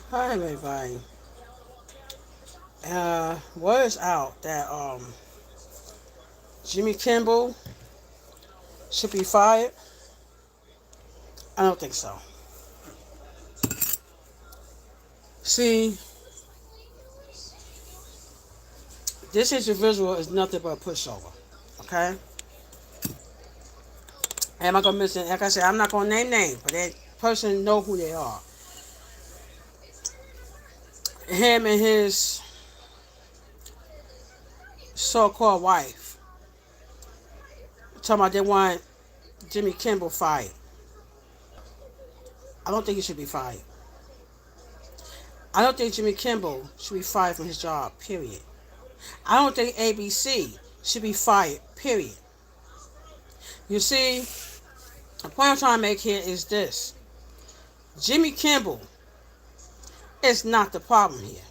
Hi everybody. Word is out that Jimmy Kimmel should be fired. I don't think so. See, this individual is nothing but a pushover. Okay? Am I gonna mention? Like I said, I'm not gonna name names, but that person know who they are. Him and his so-called wife talking about they want Jimmy Kimmel fired. I don't think he should be fired. I don't think Jimmy Kimmel should be fired from his job. Period. I don't think ABC should be fired. Period. You see, the point I'm trying to make here is this: Jimmy Kimmel is not the problem here.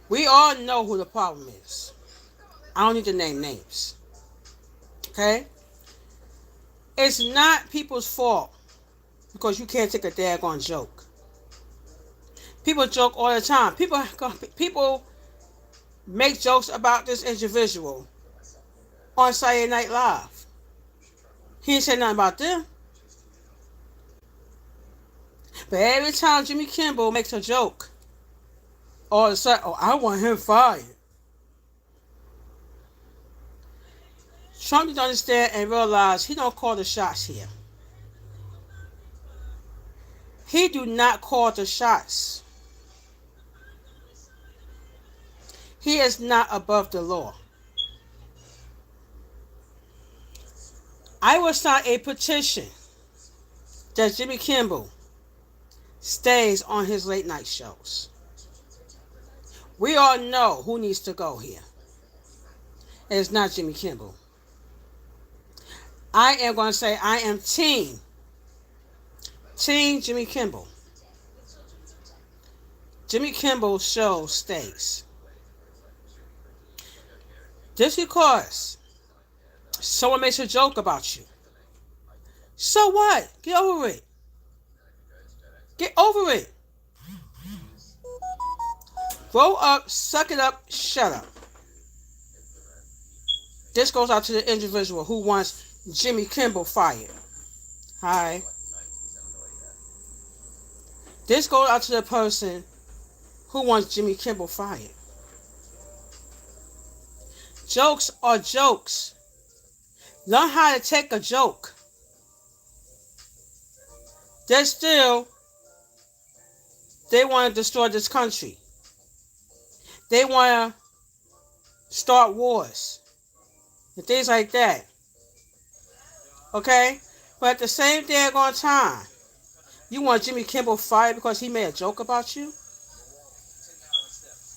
We all know who the problem is. I don't need to name names. Okay? It's not people's fault because you can't take a daggone joke. People joke all the time. People make jokes about this individual on Saturday Night Live. He ain't said nothing about them. But every time Jimmy Kimmel makes a joke, all of a sudden, oh, I want him fired. Trump needs to understand and realize he don't call the shots here. He do not call the shots. He is not above the law. I will sign a petition that Jimmy Kimmel stays on his late night shows. We all know who needs to go here. It's not Jimmy Kimmel. I am going to say I am team Jimmy Kimmel. Jimmy Kimmel's show stays. Just because someone makes a joke about you. So what? Get over it. Get over it. Grow up, suck it up, shut up. This goes out to the individual who wants Jimmy Kimmel fired. Hi. This goes out to the person who wants Jimmy Kimmel fired. Jokes are jokes. Learn how to take a joke. They want to destroy this country. They want to start wars and things like that. Okay? But at the same daggone time, you want Jimmy Kimmel fired because he made a joke about you?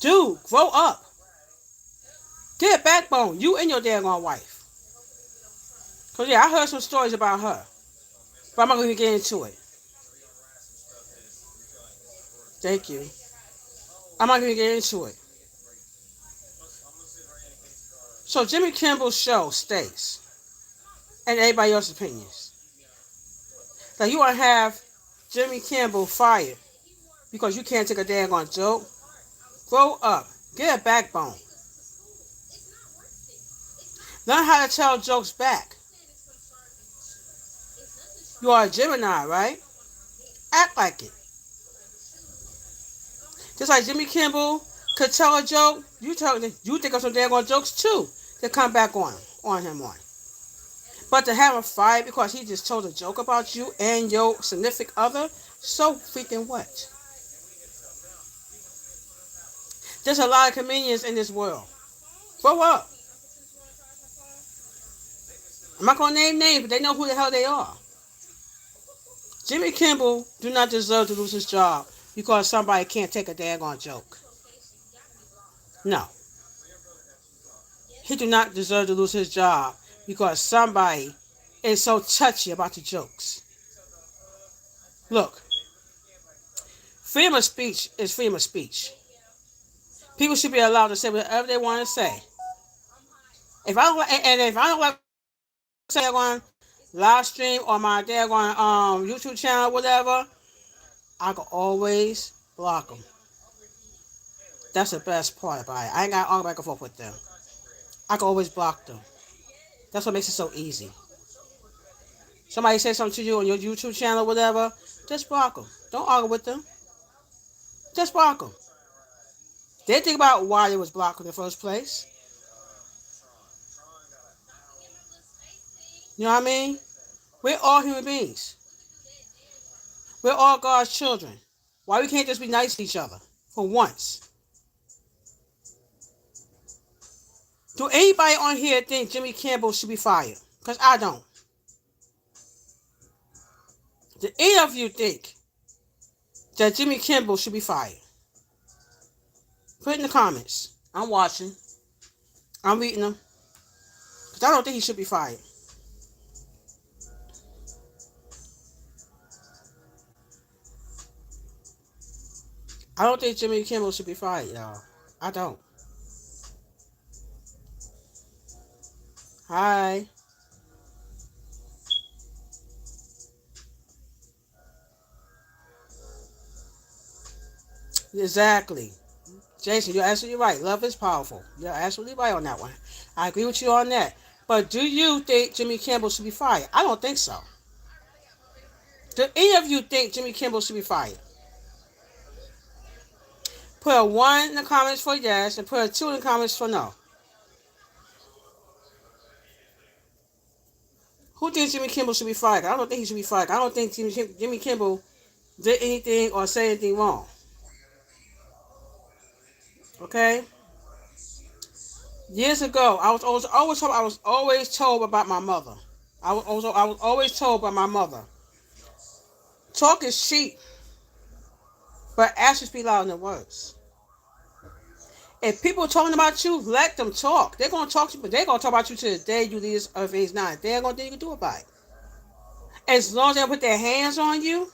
Dude, grow up. Get a backbone. You and your daggone wife. Because, yeah, I heard some stories about her. But I'm not going to get into it. Thank you. I'm not going to get into it. So Jimmy Kimmel's show stays. And everybody else's opinions. Now you want to have Jimmy Kimmel fired because you can't take a daggone joke? Grow up. Get a backbone. Learn how to tell jokes back. You are a Gemini, right? Act like it. Just like Jimmy Kimmel could tell a joke, you think of some daggone jokes too to come back on him. But to have him fired because he just told a joke about you and your significant other, so freaking what? There's a lot of comedians in this world. Grow up. I'm not going to name names, but they know who the hell they are. Jimmy Kimmel do not deserve to lose his job because somebody can't take a daggone joke. No. He do not deserve to lose his job because somebody is so touchy about the jokes. Look, freedom of speech is freedom of speech. People should be allowed to say whatever they want to say. If I don't like say on live stream or my daggone YouTube channel, whatever, I can always block them. That's the best part about it. I ain't got to argue back and forth with them. I can always block them. That's what makes it so easy. Somebody say something to you on your YouTube channel or whatever, just block them. Don't argue with them. Just block them. They think about why they was blocked in the first place. You know what I mean? We're all human beings. We're all God's children. Why we can't just be nice to each other for once? Do anybody on here think Jimmy Kimmel should be fired? Because I don't. Do any of you think that Jimmy Kimmel should be fired? Put it in the comments. I'm watching. I'm reading them. Because I don't think he should be fired. I don't think Jimmy Kimmel should be fired, y'all. I don't. Hi. Exactly. Jason, you're absolutely right. Love is powerful. You're absolutely right on that one. I agree with you on that. But do you think Jimmy Kimmel should be fired? I don't think so. Do any of you think Jimmy Kimmel should be fired? Put a 1 in the comments for yes and put a 2 in the comments for no. Who thinks Jimmy Kimmel should be fired? I don't think he should be fired. I don't think Jimmy Kimmel did anything or said anything wrong. Okay? Years ago, I was always told about my mother. I was always told by my mother. Talk is cheap, but actions speak louder than words. If people are talking about you, let them talk. They're gonna talk to you, but they're gonna talk about you to the day you leave this earth is not. They're gonna think you can do about it. As long as they don't put their hands on you,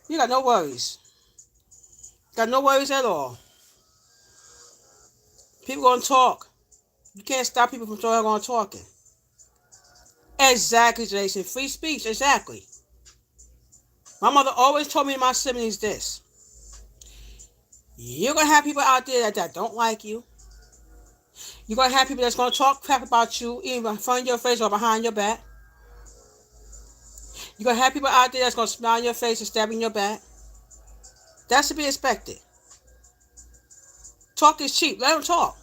you got no worries. Got no worries at all. People gonna talk. You can't stop people from talking. Exactly, Jason. Free speech, exactly. My mother always told me and my siblings this. You're going to have people out there that don't like you. You're going to have people that's going to talk crap about you, either in front of your face or behind your back. You're going to have people out there that's going to smile in your face and stab in your back. That's to be expected. Talk is cheap. Let them talk.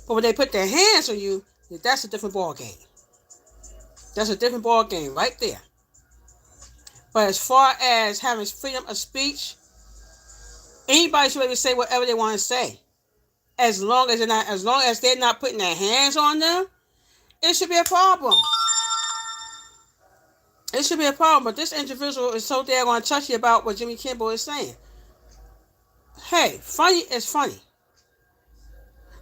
But when they put their hands on you, that's a different ball game. That's a different ball game right there. But as far as having freedom of speech, anybody should be able to say whatever they want to say. As long as they're not putting their hands on them, it should be a problem. It should be a problem. But this individual is so daggone touchy about what Jimmy Kimmel is saying. Hey, funny is funny.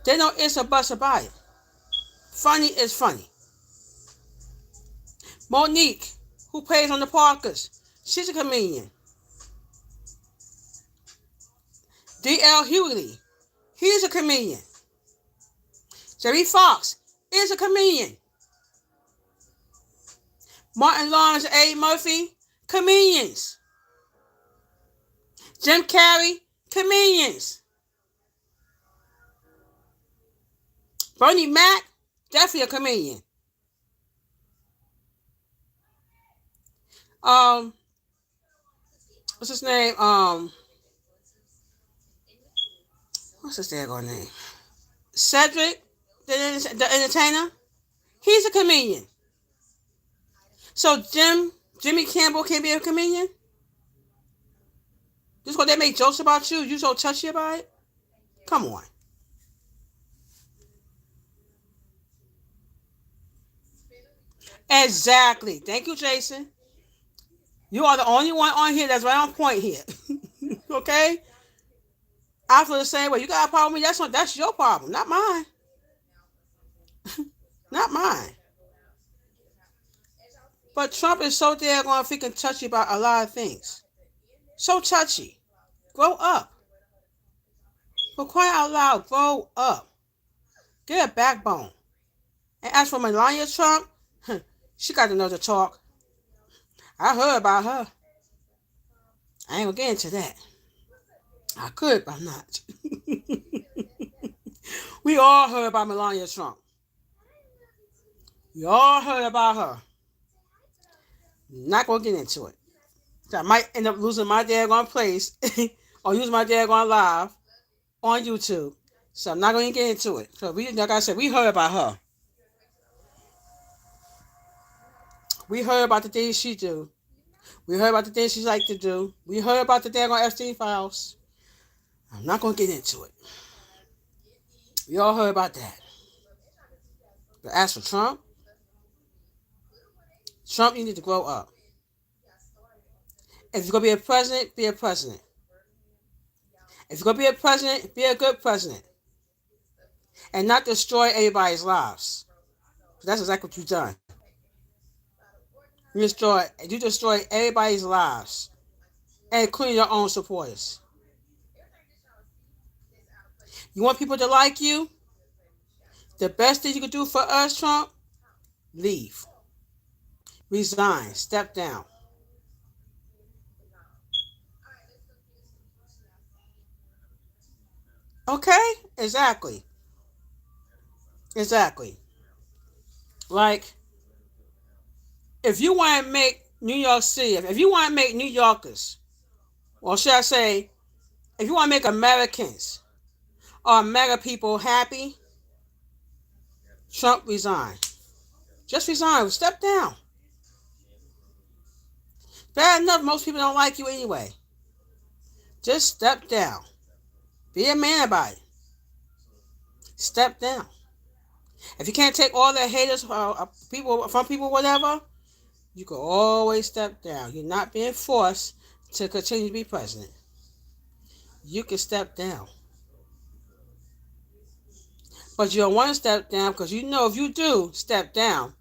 They know it's a bust about it. Funny is funny. Monique, who plays on the Parkers, she's a comedian. D.L. Hughley, he's a comedian. Jerry Fox is a comedian. Martin Lawrence, A. Murphy, comedians. Jim Carrey, comedians. Bernie Mac, definitely a comedian. What's his name? What's his daggone name? Cedric, the entertainer. He's a comedian. So Jimmy Kimmel can't be a comedian? Just because they make jokes about you, you so touchy about it? Come on. Exactly. Thank you, Jason. You are the only one on here that's right on point here. Okay? I feel the same way. You got a problem with me? That's your problem, not mine. Not mine. But Trump is so daggone freaking touchy about a lot of things. So touchy. Grow up. For crying out loud, grow up. Get a backbone. And as for Melania Trump, she got to know to talk. I heard about her. I ain't gonna get into that. I could, but I'm not. We all heard about Melania Trump. We all heard about her. Not gonna get into it. I might end up losing my daggone place or using my daggone live on YouTube. So I'm not gonna get into it. So we, like I said, we heard about her. We heard about the things she do. We heard about the things she like to do. We heard about the daggone Epstein files. I'm not gonna get into it. We all heard about that. But as for Trump, Trump, you need to grow up. If you're gonna be a president, be a president. If you're gonna be a president, be a good president. And not destroy everybody's lives. That's exactly what you've done. You destroy everybody's lives, including your own supporters. You want people to like you? The best thing you can do for us, Trump, leave. Resign. Step down. Okay? Exactly. Exactly. Like, if you want to make New York City, if you want to make New Yorkers, or should I say, if you want to make Americans or America people happy, Trump resign. Just resign. Step down. Bad enough, most people don't like you anyway. Just step down. Be a man about it. Step down. If you can't take all the haters, people, whatever, you can always step down. You're not being forced to continue to be president. You can step down. But you don't want to step down because you know if you do step down,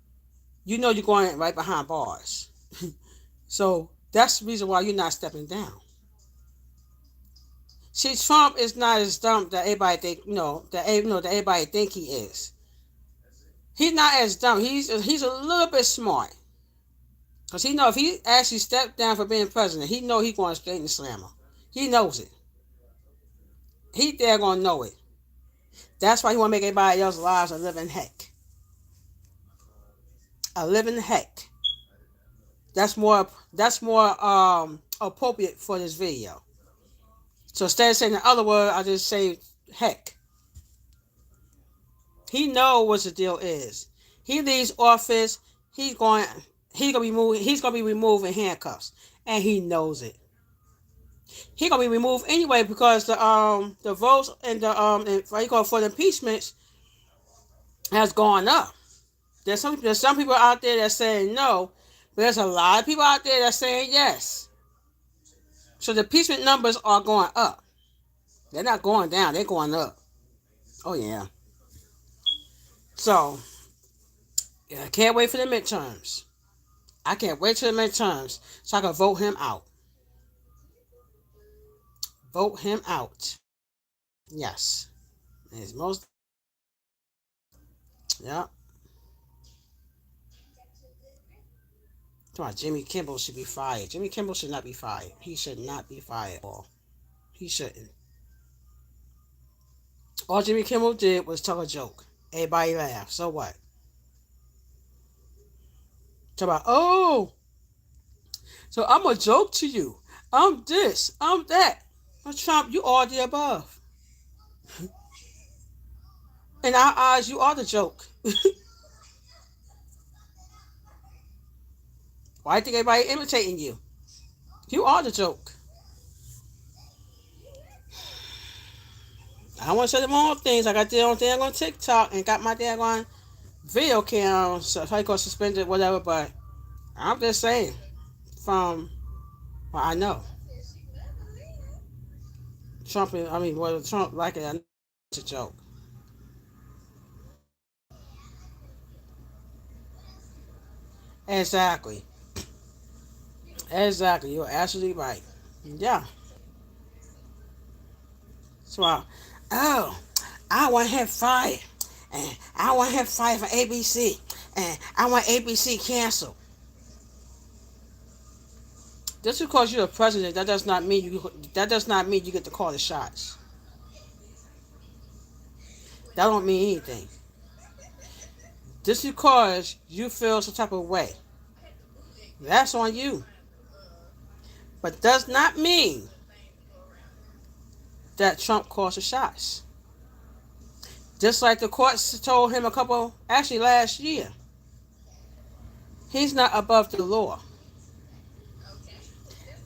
you know you're going right behind bars. So that's the reason why you're not stepping down. See, Trump is not as dumb that everybody think, that everybody think he is. He's not as dumb. He's a little bit smart. Because he know if he actually stepped down for being president, he know he's going straight in the slammer. He knows it. He there gonna know it. That's why he want to make everybody else's lives a living heck. A living heck. That's more appropriate for this video. So instead of saying the other word, I just say heck. He know what the deal is. He leaves office. He's gonna be removed in handcuffs, and he knows it. He's gonna be removed anyway because the votes and what you call for the impeachments has gone up. There's some people out there that's saying no, but there's a lot of people out there that's saying yes. So the impeachment numbers are going up. They're not going down. They're going up. Oh yeah. So yeah, I can't wait for the midterms. I can't wait till the midterms so I can vote him out. Vote him out. Yes. It's most. Yeah. Come on, Jimmy Kimmel should be fired. Jimmy Kimmel should not be fired. He should not be fired. He shouldn't. All Jimmy Kimmel did was tell a joke. Everybody laughed. So what? Talk about, oh, so I'm a joke to you. I'm this. I'm that. But Trump, you all the above. In our eyes, you are the joke. Why do you think everybody imitating you? You are the joke. I don't want to say the wrong things. I got on TikTok and got my daggone video cam, so I got suspended, whatever. But I'm just saying, from what I know, Trump like it, it's a joke. Exactly. Exactly. You're absolutely right. Yeah. So, oh, I want him fired. And I want him fired from ABC. And I want ABC canceled. Just because you're a president, that does not mean you get to call the shots. That don't mean anything. Just because you feel some type of way, that's on you. But does not mean that Trump calls the shots. Just like the courts told him actually last year, he's not above the law.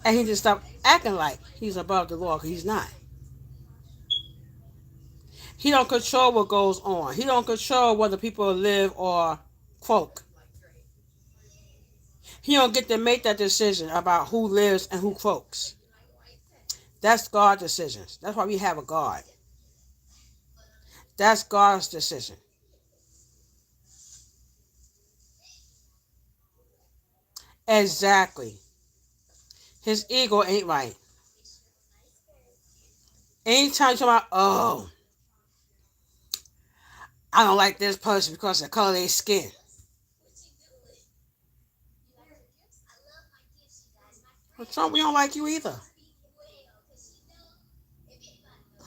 And he just stopped acting like he's above the law because he's not. He don't control what goes on. He don't control whether people live or croak. He don't get to make that decision about who lives and who croaks. That's God's decisions. That's why we have a God. That's God's decision. Exactly. His ego ain't right. Anytime you talk about, oh, I don't like this person because of the color of their skin. Well, Trump, we don't like you either.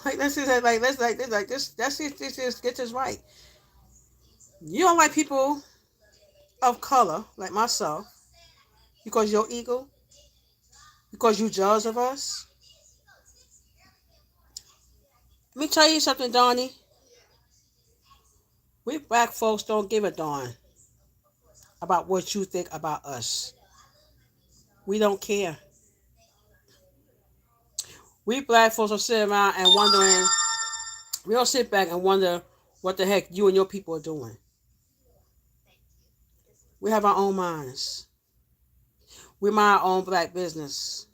Like let's just like let's like this. Let's get this right. You don't like people of color like myself because your ego, because you jealous of us. Let me tell you something, Donnie. We black folks don't give a darn about what you think about us. We don't care. We black folks will sit around and wondering. We don't sit back and wonder what the heck you and your people are doing. We have our own minds. We mind our own black business.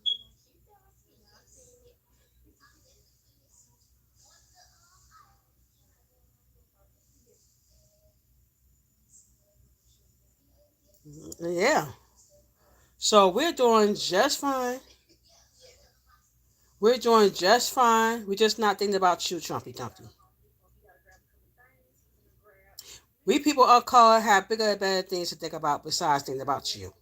Yeah. So we're doing just fine. We're doing just fine. We're just not thinking about you, Trumpy Dumpy. We people of color have bigger and better things to think about besides thinking about you.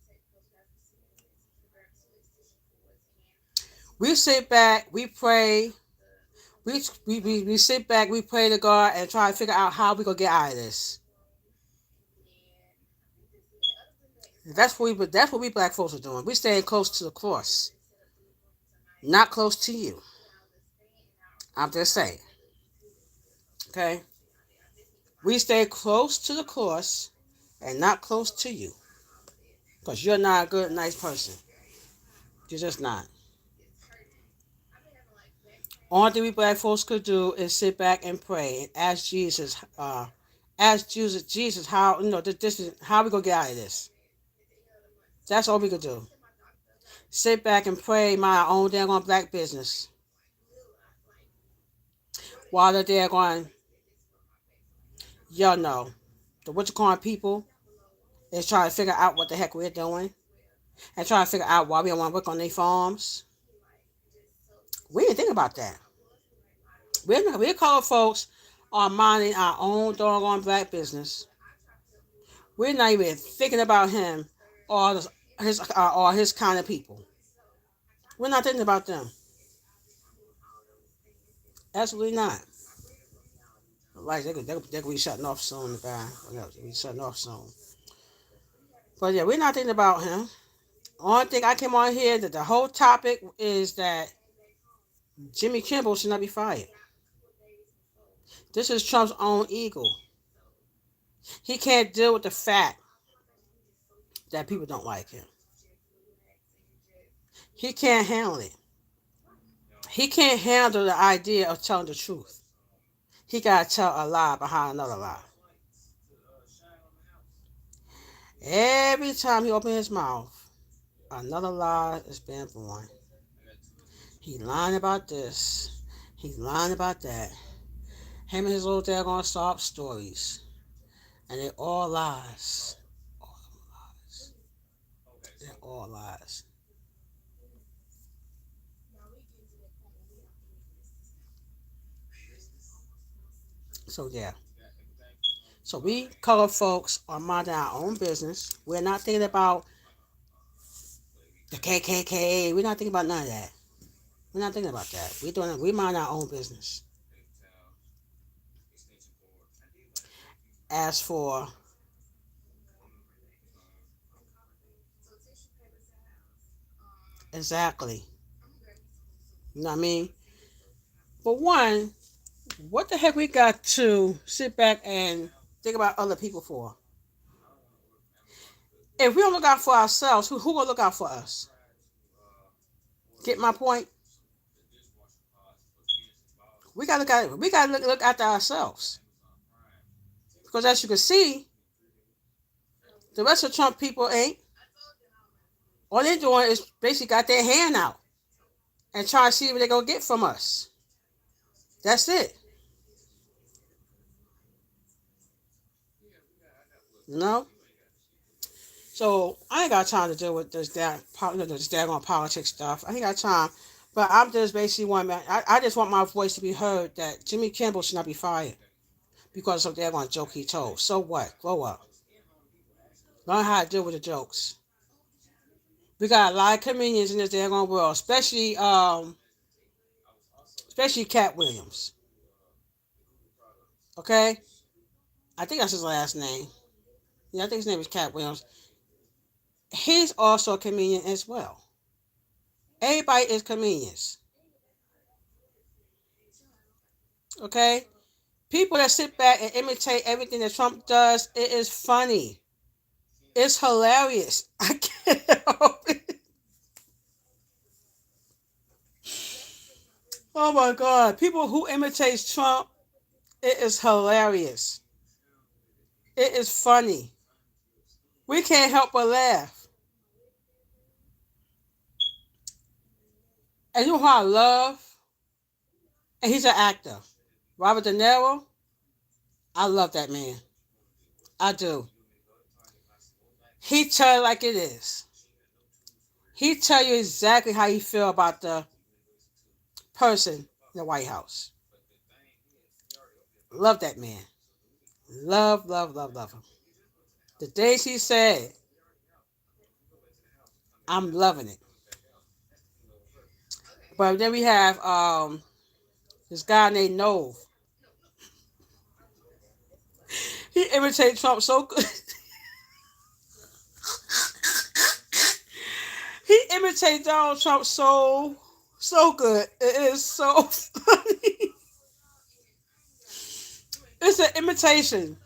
We sit back, we pray, we sit back, we pray to God and try to figure out how we gonna get out of this. That's what we black folks are doing. We staying close to the cross, not close to you. I'm just saying. Okay? We stay close to the cross and not close to you. Because you're not a good, nice person. You're just not. Only thing we black folks could do is sit back and pray and ask Jesus, how this is how we gonna get out of this. That's all we could do. Sit back and pray my own damn on black business while they're there going, y'all know, the what you calling people is trying to figure out what the heck we're doing and trying to figure out why we don't want to work on their farms. We didn't think about that. We're colored folks are minding our own doggone black business. We're not even thinking about him or his kind of people. We're not thinking about them. Absolutely not. Like they could be shutting off soon. The guy, they'll be shutting off soon. But yeah, we're not thinking about him. Only thing I came on here that the whole topic is that Jimmy Kimmel should not be fired. This is Trump's own ego. He can't deal with the fact that people don't like him. He can't handle it. He can't handle the idea of telling the truth. He gotta tell a lie behind another lie. Every time he opens his mouth, another lie is being born. He's lying about this. He's lying about that. Him and his little daggone sob stories. And they're all lies. All lies. They're all lies. So yeah. So we colored folks are minding our own business. We're not thinking about The KKK. We're not thinking about none of that. We're not thinking about that. We mind our own business. As for exactly, you know what I mean. For one, what the heck we got to sit back and think about other people for? If we don't look out for ourselves, who gonna look out for us? Get my point? We gotta look after ourselves. Because as you can see, the rest of Trump people ain't. All they're doing is basically got their hand out and trying to see what they're gonna get from us. That's it. You know? So I ain't got time to deal with this daggone politics stuff. I ain't got time. But I'm just basically one man. I just want my voice to be heard that Jimmy Kimmel should not be fired because of that one joke he told. So what? Grow up. Learn how to deal with the jokes. We got a lot of comedians in this daggone world, especially Cat Williams. Okay? I think that's his last name. Yeah, I think his name is Cat Williams. He's also a comedian as well. Everybody is comedians. Okay? People that sit back and imitate everything that Trump does, it is funny. It's hilarious. I can't help it. Oh my God. People who imitate Trump, it is hilarious. It is funny. We can't help but laugh. And you know who I love? And he's an actor. Robert De Niro. I love that man. I do. He tell it like it is. He tell you exactly how he feel about the person in the White House. Love that man. Love, love, love, love him. The days he said, I'm loving it. But then we have this guy named Nove. He imitates Trump so good. He imitates Donald Trump so good. It is so funny. It's an imitation.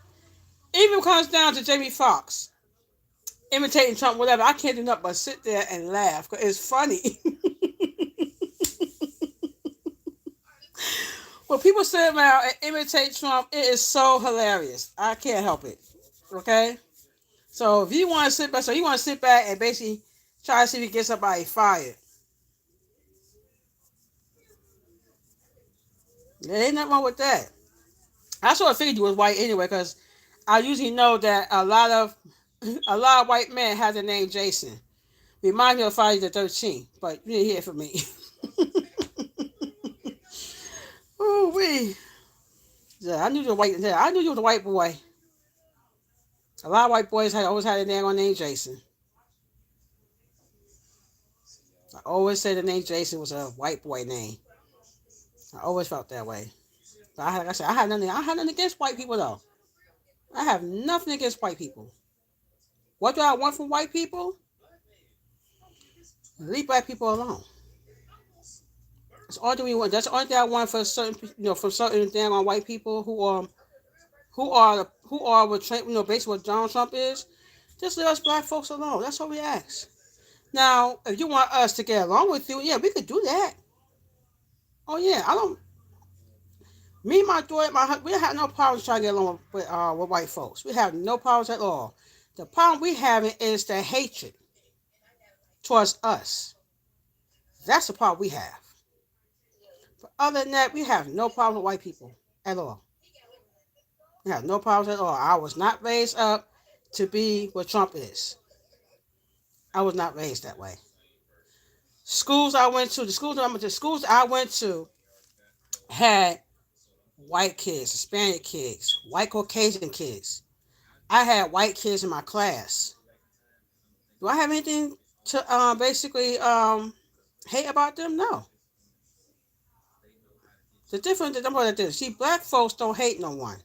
Even comes down to Jamie Foxx imitating Trump, whatever. I can't do nothing but sit there and laugh because it's funny. When people sit around and imitate Trump, it is so hilarious. I can't help it. Okay? So if you want to sit back, so you want to sit back and basically try to see if you can get somebody fired. There ain't nothing wrong with that. I sort of figured you was white anyway, because I usually know that a lot of white men have the name Jason. Remind me of Friday the 13th, but you didn't hear it from me. Oh wee. Yeah, I knew you were white. Yeah, I knew you was a white boy. A lot of white boys had always had a name on name Jason. I always said the name Jason was a white boy name. I always felt that way. But like I said, I had nothing against white people though. I have nothing against white people. What do I want from white people? Leave black people alone. That's all that we want. That's the only thing I want for certain, from certain damn on white people who are what basically what Donald Trump is. Just leave us black folks alone. That's all we ask. Now, if you want us to get along with you, yeah, we could do that. Oh yeah, I don't. Me, my daughter, we have no problems trying to get along with white folks. We have no problems at all. The problem we having is the hatred towards us. That's the problem we have. But other than that, we have no problem with white people at all. We have no problems at all. I was not raised up to be what Trump is. I was not raised that way. Schools I went to, the schools I went to had white kids, Hispanic kids, white Caucasian kids. I had white kids in my class. Do I have anything to basically hate about them? No. The difference is I'm gonna do. See, black folks don't hate no one.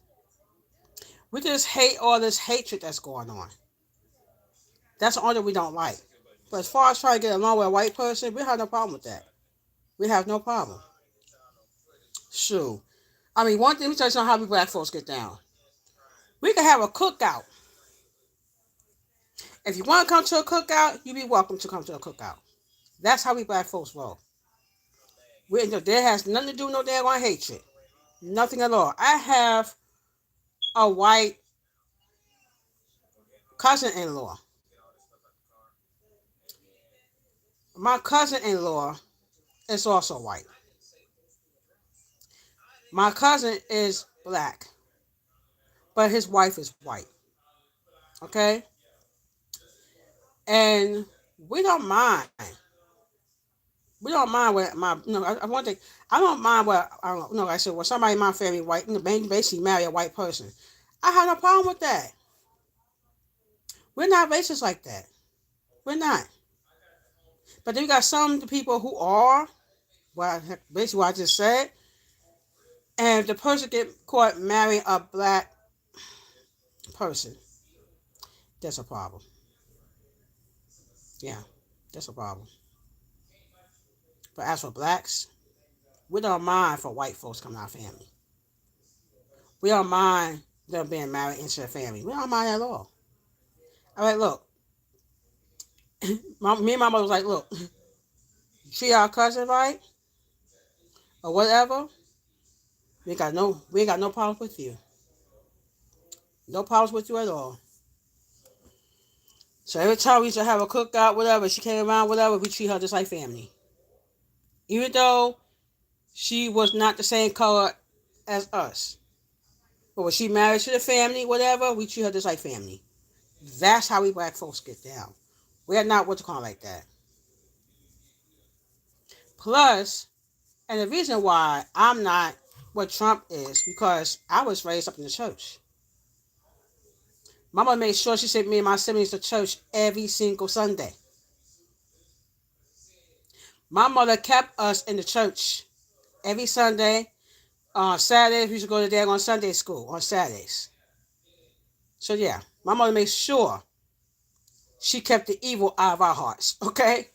We just hate all this hatred that's going on. That's the only we don't like. But as far as trying to get along with a white person, we have no problem with that. We have no problem. Sure. I mean, one thing, let me tell you something how we black folks get down. We can have a cookout. If you want to come to a cookout, you be welcome to come to a cookout. That's how we black folks roll. There has nothing to do with no damn hatred. Nothing at all. I have a white cousin-in-law. My cousin-in-law is also white. My cousin is black, but his wife is white. Okay? And we don't mind. We don't mind what my I want to. I don't mind what I don't know. I said, well, somebody in my family white, basically marry a white person. I have no problem with that. We're not racist like that. We're not. But then you got some people who are, basically what I just said, and if the person get caught marrying a black person, that's a problem. Yeah, that's a problem. But as for blacks, we don't mind for white folks coming our family. We don't mind them being married into the family. We don't mind at all. All right, look. Me and my mother was like, look, treat our cousin right or whatever. We ain't got no problems with you. No problems with you at all. So every time we used to have a cookout, whatever, she came around, whatever, we treat her just like family. Even though she was not the same color as us. But when she married to the family, whatever, we treat her just like family. That's how we black folks get down. We're not what you call like that. Plus, and the reason why I'm not what Trump is, because I was raised up in the church. My mother made sure she sent me and my siblings to church every single Sunday. My mother kept us in the church every Sunday. On Saturdays, we used to go to there on Sunday school on Saturdays. So yeah, my mother made sure she kept the evil out of our hearts. Okay,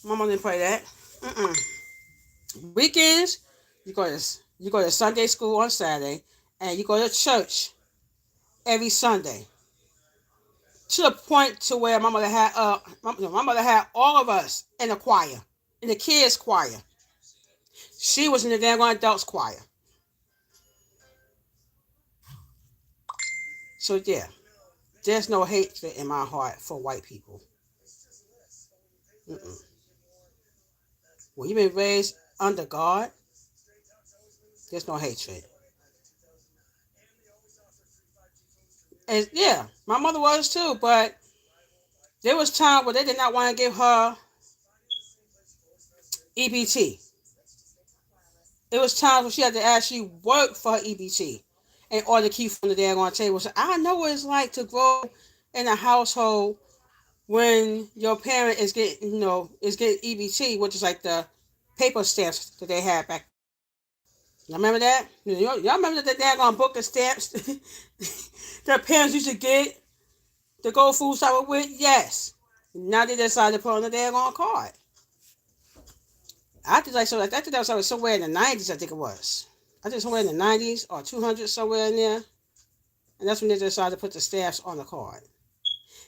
my mother didn't play that. Mm-mm. Weekends, you go to Sunday school on Saturday, and you go to church every Sunday. To the point to where my mother had all of us in the choir, in the kids choir. She was in the damn adults choir. So yeah, there's no hatred in my heart for white people. Mm-mm. When you've been raised under God, there's no hatred. And yeah, my mother was too, but there was time where they did not want to give her EBT. It was times when she had to actually work for her EBT in order to keep from the daggone table. So I know what it's like to grow in a household when your parent is getting, is getting EBT, which is like the paper stamps that they had back. Y'all remember that? Y'all remember that daggone book of stamps that parents used to get to go food shopping with? Yes. Now they decided to put on the daggone card. I think that was somewhere in the 90s, I think it was. I think somewhere in the 90s or 200 somewhere in there. And that's when they decided to put the stamps on the card.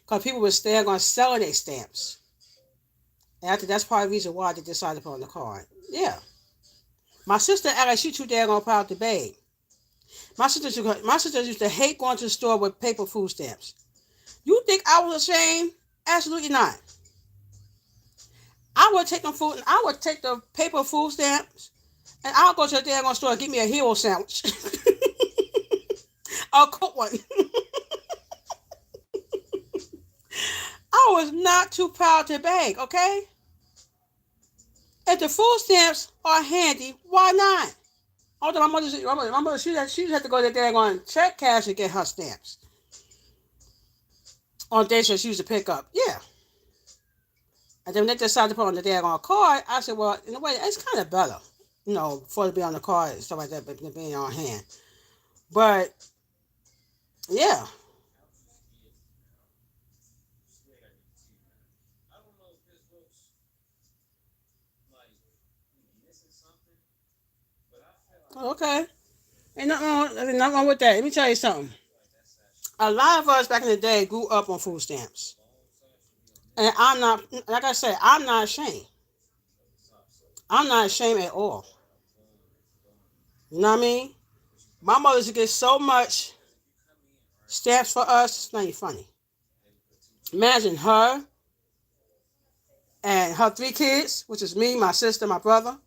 Because people were still going to sell their stamps. And I think that's part of the reason why they decided to put on the card. Yeah. My sister acted like she too daggone proud to beg. My sisters used to hate going to the store with paper food stamps. You think I was ashamed? Absolutely not. I would take the paper food stamps, and I'll go to the daggone store and get me a hero sandwich. I'll cook one. I was not too proud to beg, okay? If the food stamps are handy, why not? Although my mother, she had to go to the daggone check cash and get her stamps on days that she used to pick up. Yeah. And then when they decided to put on the daggone card, I said, well, in a way, it's kind of better, for it to be on the card and stuff like that, but being on hand. But yeah, okay, ain't nothing wrong with that. Let me tell you something. A lot of us back in the day grew up on food stamps, and I'm not, like I said, I'm not ashamed. I'm not ashamed at all. You know what I mean? My mother used to get so much stamps for us. It's not even funny. Imagine her and her three kids, which is me, my sister, my brother.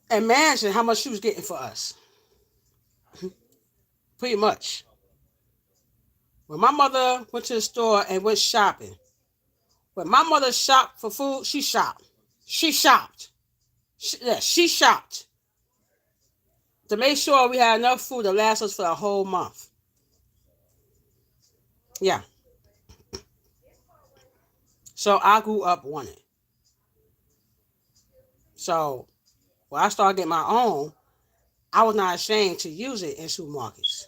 Imagine how much she was getting for us. Pretty much. When my mother went to the store and went shopping, when my mother shopped for food, she shopped. She shopped. She shopped to make sure we had enough food to last us for a whole month. Yeah. So I grew up wanting. So when I started getting my own, I was not ashamed to use it in supermarkets.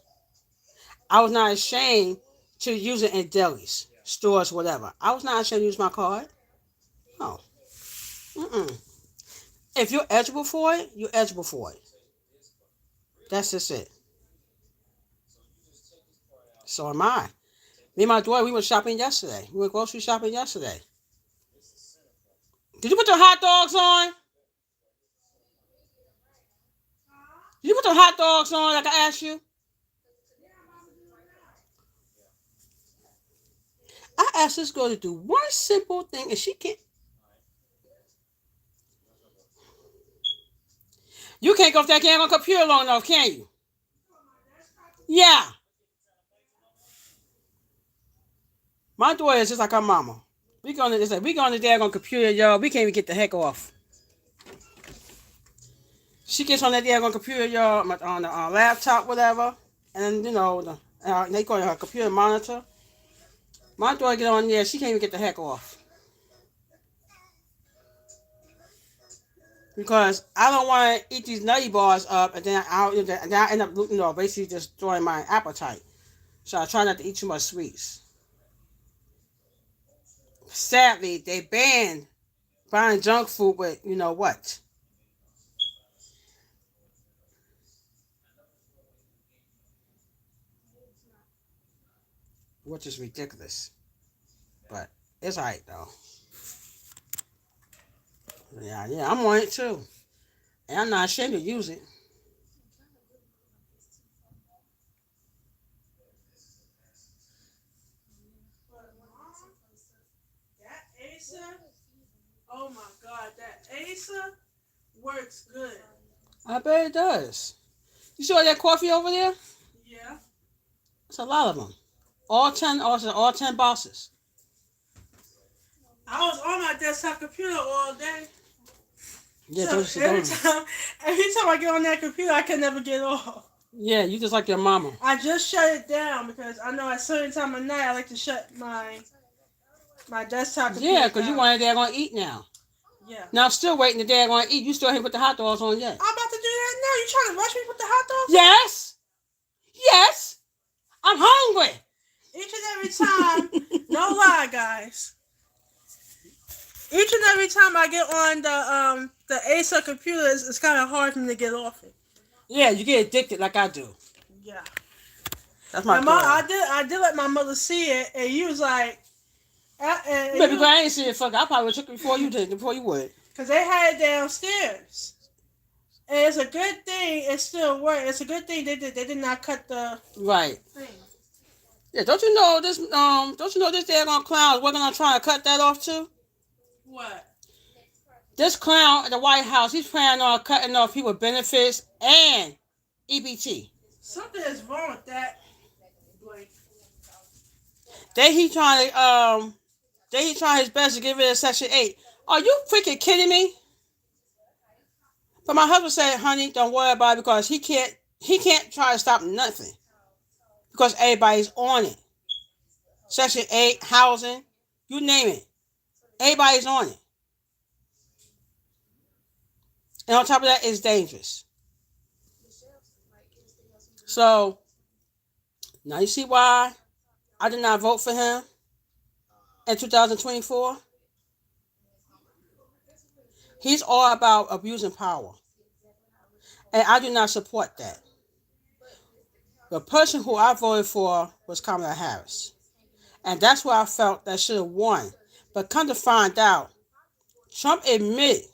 I was not ashamed to use it in delis, stores, whatever. I was not ashamed to use my card. No. Mm-mm. If you're eligible for it, you're eligible for it. That's just it. So am I. Me and my daughter, we went shopping yesterday. We went grocery shopping yesterday. Did you put the hot dogs on? Did you put the hot dogs on like I asked you? I asked this girl to do one simple thing and she can't. You can't go off that damn computer long enough, can you? Yeah. My daughter is just like her mama. We go on the daggone computer, y'all. We can't even get the heck off. She gets on that daggone computer, y'all, on the laptop, whatever, and then they call it her computer monitor. My daughter get on there, she can't even get the heck off because I don't want to eat these nutty bars up, and then I end up, basically just destroying my appetite. So I try not to eat too much sweets. Sadly, they banned buying junk food with what, which is ridiculous. But it's alright though. Yeah, yeah, I'm on it too, and I'm not ashamed to use it. That Asa, oh my God, that Asa works good. I bet it does. You saw that coffee over there? Yeah. It's a lot of them. All ten bosses. I was on my desktop computer all day. Yeah, so every time I get on that computer, I can never get off. Yeah, you just like your mama. I just shut it down because I know at a certain time of night I like to shut my desktop computer. Yeah, because you wanted they're gonna eat now. Yeah. Now I'm still waiting the day gonna eat. You still haven't put the hot dogs on yet. I'm about to do that now. You trying to rush me to put the hot dogs on? Yes. Yes. I'm hungry. Each and every time. No lie, guys. Each and every time I get on the Acer computer, it's kind of hard for me to get off it. Yeah, you get addicted like I do. Yeah. That's my mom. I did let my mother see it, and you was like, baby, I ain't see it. Fuck, I probably took it before you did. Before you would. Cause they had it downstairs, and it's a good thing it still worked. It's a good thing they did not cut the right thing. Yeah, don't you know this? Don't you know this daggone clown is working on trying to cut that off too? What? This clown at the White House, he's planning on cutting off people benefits and EBT. Something is wrong with that. Like, he trying his best to get rid of Section 8. Are you freaking kidding me? But my husband said, honey, don't worry about it because he can't try to stop nothing. Because everybody's on it. Section 8, housing, you name it. Everybody's on it. And on top of that, it's dangerous. So now you see why I did not vote for him in 2024. He's all about abusing power. And I do not support that. The person who I voted for was Kamala Harris. And that's where I felt that should have won. But come to find out, Trump admitted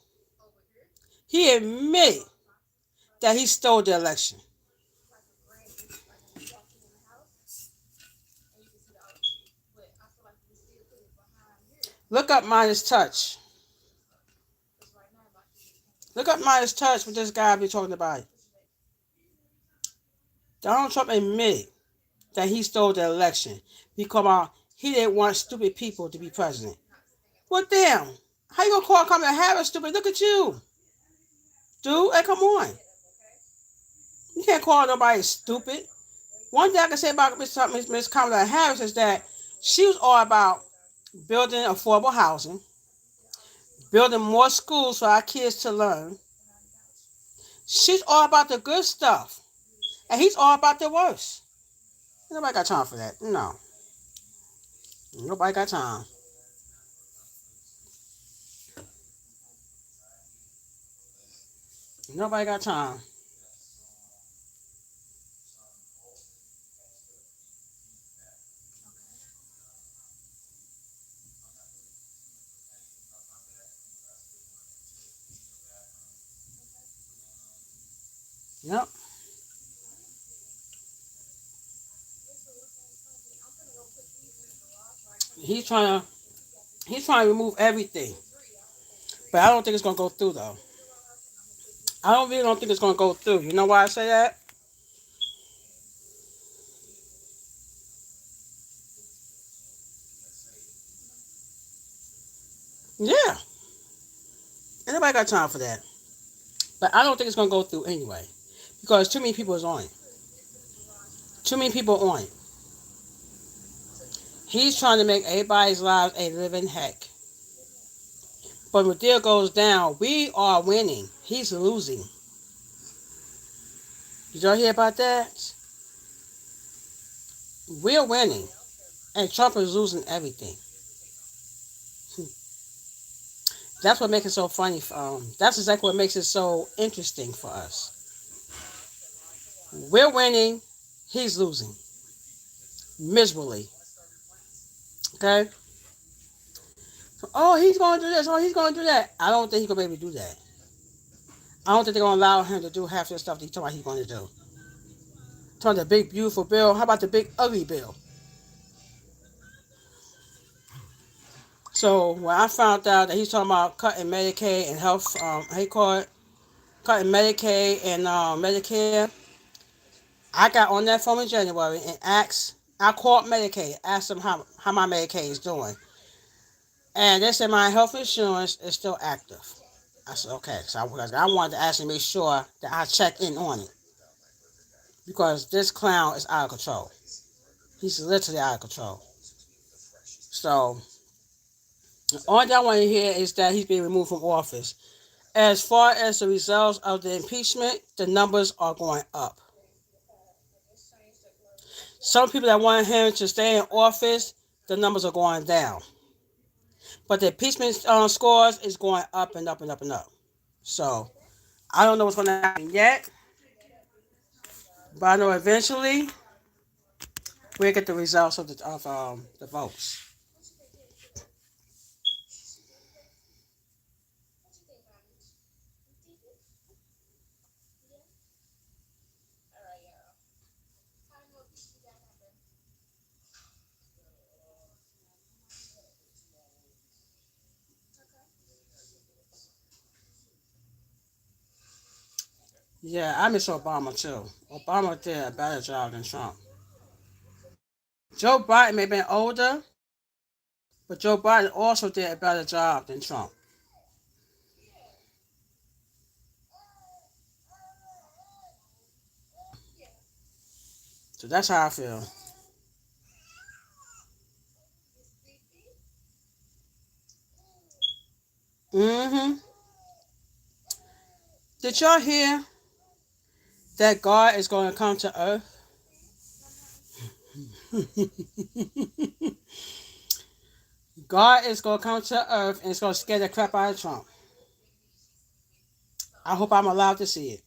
that he stole the election. Look up Midas Touch. Look up Midas Touch with this guy be talking about. Donald Trump admitted that he stole the election because he didn't want stupid people to be president. Well, damn. How you gonna call Kamala Harris stupid? Look at you, dude. Hey, come on. You can't call nobody stupid. One thing I can say about Miss Kamala Harris is that she was all about building affordable housing, building more schools for our kids to learn. She's all about the good stuff, and he's all about the worst. Nobody got time for that. No, nobody got time. Nobody got time. Yep. He's trying to remove everything, but I don't think it's gonna go through though. I don't really don't think it's gonna go through. You know why I say that? Yeah, ain't nobody got time for that. But I don't think it's gonna go through anyway, because too many people is on it. Too many people on it. He's trying to make everybody's lives a living heck. But when the deal goes down, we are winning. He's losing. Did y'all hear about that? We're winning, and Trump is losing everything. That's what makes it so funny. That's exactly what makes it so interesting for us. We're winning, he's losing miserably. Okay. So, oh, he's going to do this. Oh, he's going to do that. I don't think he's going to be able to do that. I don't think they're going to allow him to do half the stuff that he's talking about he's going to do. Talking the big beautiful bill. How about the big ugly bill? So when I found out that he's talking about cutting Medicaid and health, how you call it, cutting Medicaid and Medicare, I got on that phone in January and asked. I called Medicaid, asked them how my Medicaid is doing, and they said my health insurance is still active. I said okay, so I wanted to actually make sure that I check in on it because this clown is out of control. He's literally out of control. So the only thing I want to hear is that he's being removed from office. As far as the results of the impeachment, the numbers are going up. Some people that want him to stay in office, the numbers are going down. But the impeachment scores is going up and up and up and up. So I don't know what's going to happen yet, but I know eventually we'll get the results of the votes. Yeah, I miss Obama too. Obama did a better job than Trump. Joe Biden may have been older, but Joe Biden also did a better job than Trump. So that's how I feel. Did y'all hear that God is going to come to earth? God is going to come to earth and it's going to scare the crap out of Trump. I hope I'm allowed to see it.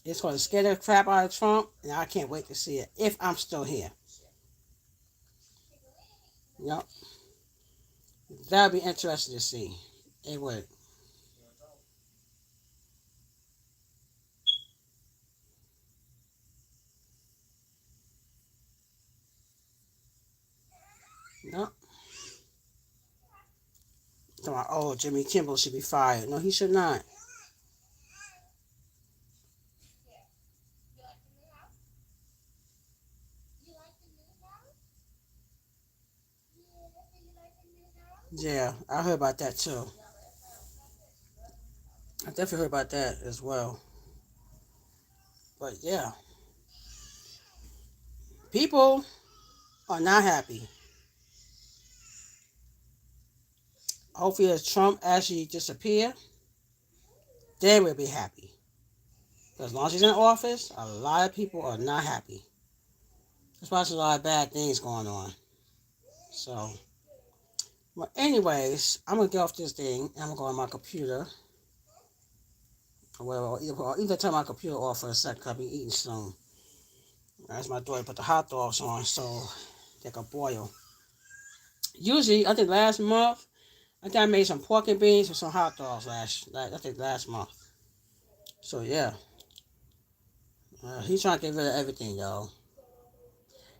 It's going to scare the crap out of Trump, and I can't wait to see it if I'm still here. Yep. That'll be interesting to see. It would. Yep. Oh, Jimmy Kimmel should be fired. No, he should not. Yeah, I heard about that too. I definitely heard about that as well. But yeah, people are not happy. Hopefully, as Trump actually disappear, they will be happy. As long as he's in office, a lot of people are not happy. There's probably a lot of bad things going on. So, well, anyways, I'm gonna get off this thing. I'm gonna go on my computer. Well, either turn my computer off for a second. 'Cause I'll be eating soon. That's my daughter put the hot dogs on so they can boil. Usually, I think last month, I think I made some pork and beans and some hot dogs last month. So yeah, he's trying to get rid of everything, y'all.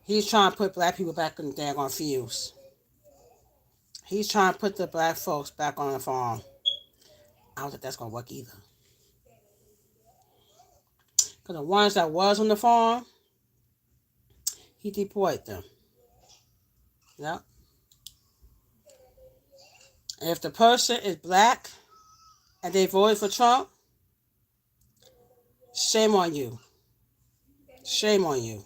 He's trying to put black people back in the daggone fields. He's trying to put the black folks back on the farm. I don't think that's gonna work either. Cause the ones that was on the farm, he deported them. Yep. And if the person is black and they voted for Trump, shame on you. Shame on you.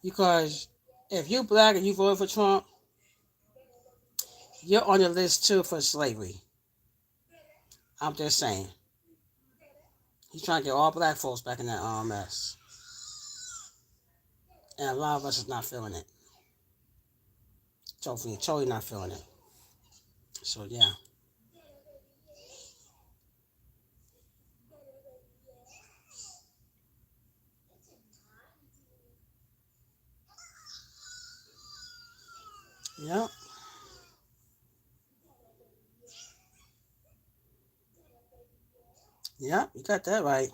Because if you black and you voted for Trump, you're on the list too for slavery. I'm just saying. He's trying to get all black folks back in that mess. And a lot of us is not feeling it. Totally not feeling it. So yeah. Yep. Yep, you got that right.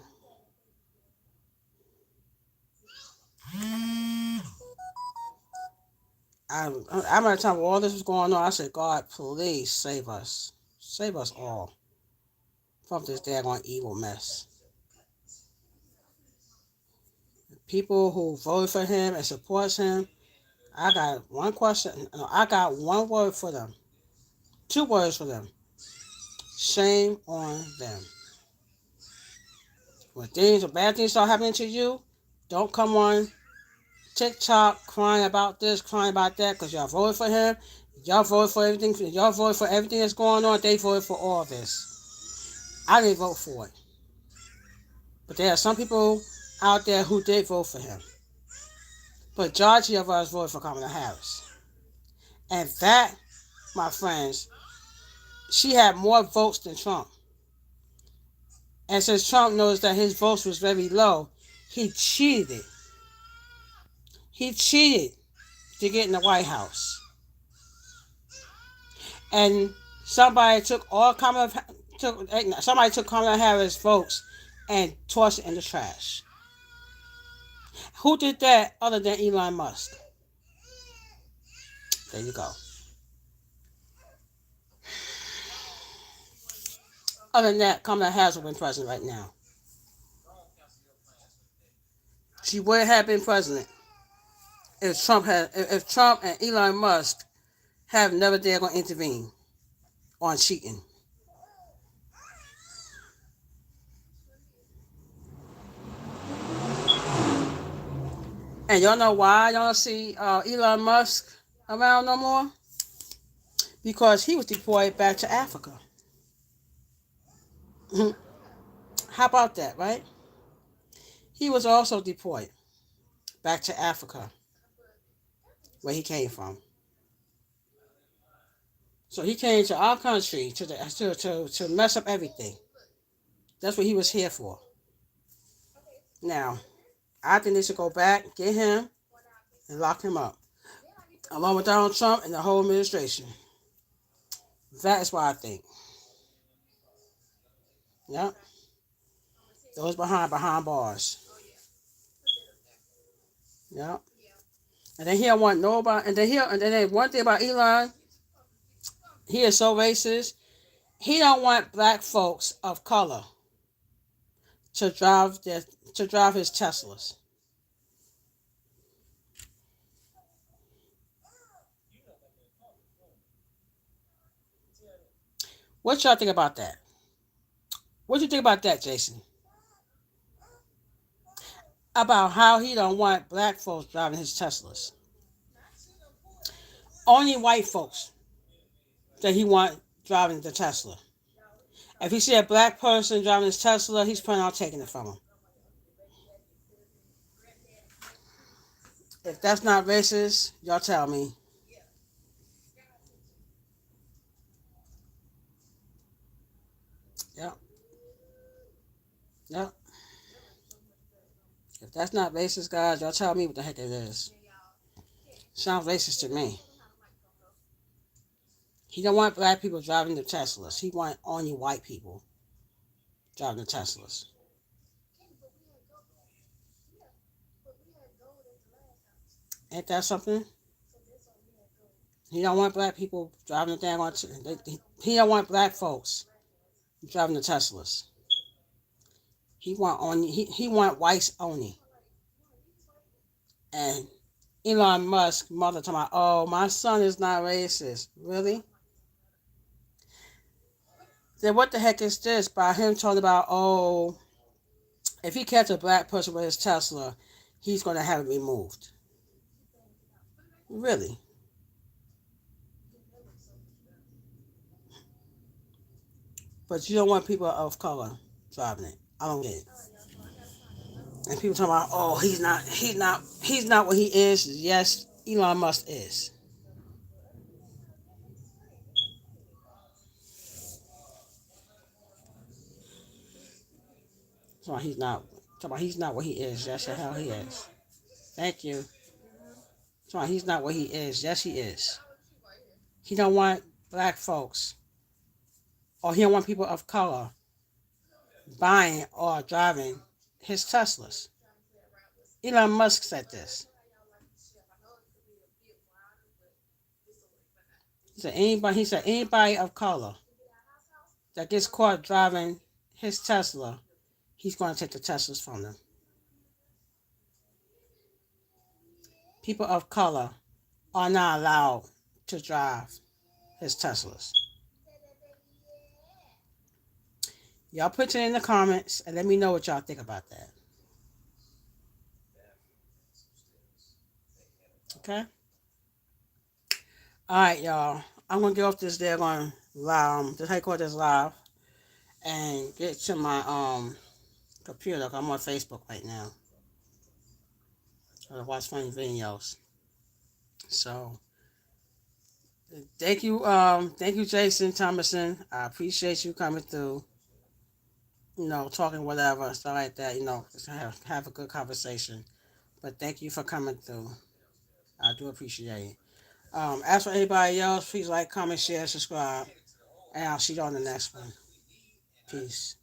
I remember the time all this was going on, I said, God, please save us. Save us all from this daggone evil mess. People who voted for him and supports him, I got one question. No, I got one word for them. Two words for them. Shame on them. When bad things start happening to you, don't come on TikTok crying about this, crying about that, because y'all voted for him. Y'all voted for everything. Y'all voted for everything that's going on. They voted for all this. I didn't vote for it. But there are some people out there who did vote for him. But majority of us voted for Kamala Harris. And that, my friends, she had more votes than Trump. And since Trump knows that his votes was very low, he cheated. He cheated to get in the White House. And somebody took Kamala Harris votes and tossed it in the trash. Who did that other than Elon Musk? There you go. Other than that, Kamala Harris would have been president right now. She would have been president if Trump and Elon Musk have never dared going to intervene on cheating. And y'all know why y'all see Elon Musk? around no more? Because he was deployed back to Africa. How about that, right? He was also deployed back to Africa, where he came from. So he came to our country to mess up everything. That's what he was here for. Now, I think they should go back, get him, and lock him up, along with Donald Trump and the whole administration. That is what I think. Yep. Those behind bars. Yep. And then he don't want nobody. And then one thing about Elon, he is so racist. He don't want black folks of color to drive his Teslas. What y'all think about that? What you think about that, Jason? About how he don't want black folks driving his Teslas. Only white folks that he want driving the Tesla. If he see a black person driving his Tesla, he's planning on taking it from him. If that's not racist, y'all tell me. Yep. Yep. If that's not racist, guys, y'all tell me what the heck it is. Sounds racist to me. He don't want black people driving the Teslas. He want only white people driving the Teslas. Ain't that something? He don't want black people driving the damn on. He don't want black folks driving the Teslas. He want whites only. And Elon Musk mother talking about, oh, my son is not racist. Really? Then what the heck is this? By him talking about, oh, if he catch a black person with his Tesla, he's going to have it removed. Really? But you don't want people of color driving it. I don't get it. And people talking about, oh, he's not what he is. Yes, Elon Musk is. So he's not. Talking about he's not what he is. Yes, the hell he is. Thank you. So he's not what he is. Yes, he is. He don't want black folks, or he don't want people of color buying or driving his Teslas. Elon Musk said this. He said anybody of color that gets caught driving his Tesla, he's going to take the Teslas from them. People of color are not allowed to drive his Teslas. Y'all put it in the comments and let me know what y'all think about that. Okay? Alright, y'all. I'm gonna get off this there going live this headquarters live and get to my computer. I'm on Facebook right now. I watch funny videos. So thank you Jason Thomason. I appreciate you coming through. Talking whatever, stuff like that, just have a good conversation. But thank you for coming through. I do appreciate it. As for anybody else, please like, comment, share, subscribe, and I'll see you on the next one. Peace.